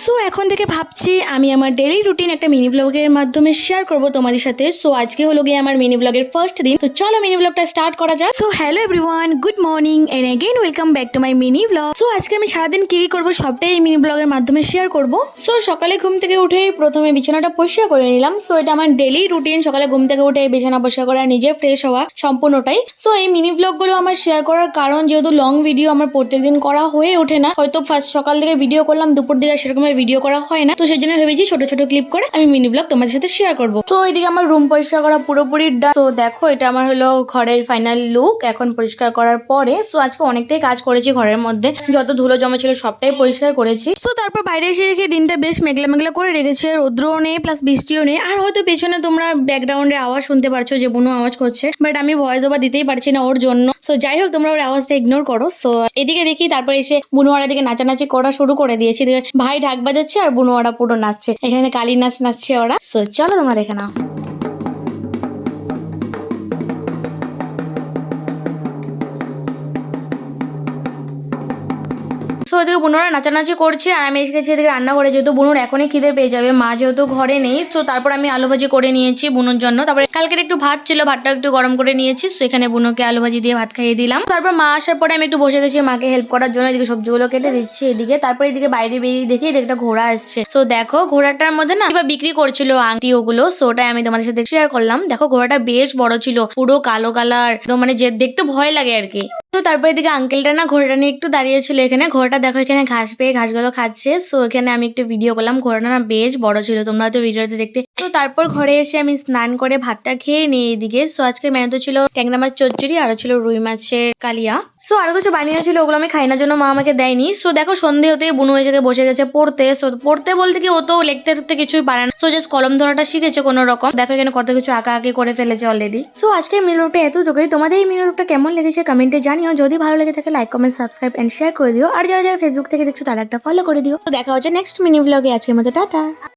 So এখন থেকে ভাবছি আমি আমার ডেইলি রুটিন একটা মিনি ব্লগের মাধ্যমে শেয়ার করব তোমাদের সাথে। সো আজকে হলো গিয়ে আমার মিনি ব্লগের ফার্স্ট দিন, তো চলো মিনি ব্লগটা স্টার্ট করা যাক। So hello everyone, good morning and again welcome back to my mini blog. সো আজকে আমি সারাদিন কি কি করবো সবটাই এই মিনি ব্লগের মাধ্যমে শেয়ার করব। সো সকালে ঘুম থেকে উঠেই প্রথমে বিছানাটা পরিষ্কার করে নিলাম। সো এটা আমার ডেইলি রুটিন, সকালে ঘুম থেকে উঠে বিছানা পরিষ্কার করা, নিজে ফ্রেশ হওয়া সম্পূর্ণটাই। সো এই মিনি ব্লগগুলো আমার শেয়ার করার কারণ, যেহেতু লং ভিডিও আমার প্রত্যেকদিন করা হয়ে ওঠে না, হয়তো ফার্স্ট সকাল থেকে ভিডিও করলাম, দুপুর দিকে সেরকম ভিডিও করা হয় না, তো সেই জন্য ভেবেছি ছোট ছোট ক্লিপ করে আমি মিনি ব্লগ তোমাদের সাথে শেয়ার করবো। তো এইদিকে আমার রুম পরিষ্কার করা পুরোপুরি ডান। তো দেখো এটা আমার হলো ঘরের ফাইনাল লুক এখন পরিষ্কার করার পরে। সো আজকে অনেকটাই কাজ করেছি, ঘরের মধ্যে যত ধুলো জমা ছিল সবটাই পরিষ্কার করেছি। তো তারপর বাইরে এসে দেখি দিনটা বেশ মেঘলা মেঘলা করে রেখেছে, রৌদ্রও নেই প্লাস বৃষ্টিও নেই। আর হয়তো পেছনে তোমরা ব্যাকগ্রাউন্ডে আওয়াজ শুনতে পারছো যে বুনু আওয়াজ করছে, বাট আমি ভয়েস ওভার দিতেই পারছি না ওর জন্য। সো যাই হোক, তোমরা ওর আওয়াজটা ইগনোর করো। সো এদিকে দেখি তারপর এসে বুনুয়ারা দিকে নাচানাচি করা শুরু করে দিয়েছি। ভাই ঢাক বাজাচ্ছে আর বুনুয়ারা পুরো নাচছে, এখানে কালী নাচ নাচছে ওরা। সো চলো তোমরা দেখে নাও। সো এদিকে বুনুরা নাচানাচি করছে আর আমি এসে গেছি এদিকে রান্না করে, যেহেতু বুনুর এখনই খিদে পেয়ে যাবে, মা যেহেতু ঘরে নেই। তো তারপর আমি আলু ভাজি করে নিয়েছি বুনুর জন্য। তারপরে কালকের একটু ভাত ছিল, ভাতটা একটু গরম করে নিয়েছি। তো এখানে বুনুকে আলু ভাজি দিয়ে ভাত খাইয়ে দিলাম। তারপর মা আসার পরে আমি একটু বসে গেছি মাকে হেল্প করার জন্য, এদিকে সবজিগুলো কেটে দিচ্ছি এদিকে। তারপর এদিকে বাইরে বেরিয়ে দেখি একটা ঘোড়া আসছে। সো দেখো ঘোড়াটার মধ্যে না এবার বিক্রি করছিল আংটি ওগুলো। সো ওটাই আমি তোমাদের সাথে শেয়ার করলাম। দেখো ঘোড়াটা বেশ বড় ছিল, পুরো কালো কালার, তো মানে যে দেখতে ভয় লাগে আর কি। তো তারপর এদিকে আঙ্কেলটা না ঘোড়াটা নিয়ে একটু দাঁড়িয়েছিল এখানে। ঘোড়াটা দেখো এখানে ঘাস পেয়ে ঘাসগুলো খাচ্ছে। সো এখানে আমি একটু ভিডিও করলাম। ঘোড়াটা না বেশ বড় ছিল, তোমরা হয়তো ভিডিওতে দেখতে। তো তারপর ঘরে এসে আমি স্নান করে ভাতটা খেয়ে নিই এইদিকে। সো আজকে মেনুতে ছিল ট্যাংরা মাছ চচ্চড়ি, আর ছিল রুই মাছের কালিয়া। সো আরো কিছু বানিয়েছিল, ওগুলো আমি খাই না জন্য মা আমাকে দেয়নি। সো দেখো সন্ধে হতে বুনু এসে বসে গেছে পড়তে। সো পড়তে বলতে কি, ও তো লিখতে লিখতে কিছুই পারে না। সো জাস্ট কলম ধরাটা শিখেছে কোনো রকম। দেখো এখানে কত কিছু আঁকা আঁকি করে ফেলেছে অলরেডি। সো আজকের মিনুটা এতটুকুই। তোমাদের এই মিনুটা কেমন লেগেছে কমেন্টে জানিও। যদি ভালো লেগে থাকে like comment subscribe and share করে দিও। আর যারা যারা ফেসবুক থেকে দেখছো তারা একটা ফলো করে দিও। তো দেখা হচ্ছে নেক্সট মিনি ব্লগে। আজকের মতো টাটা।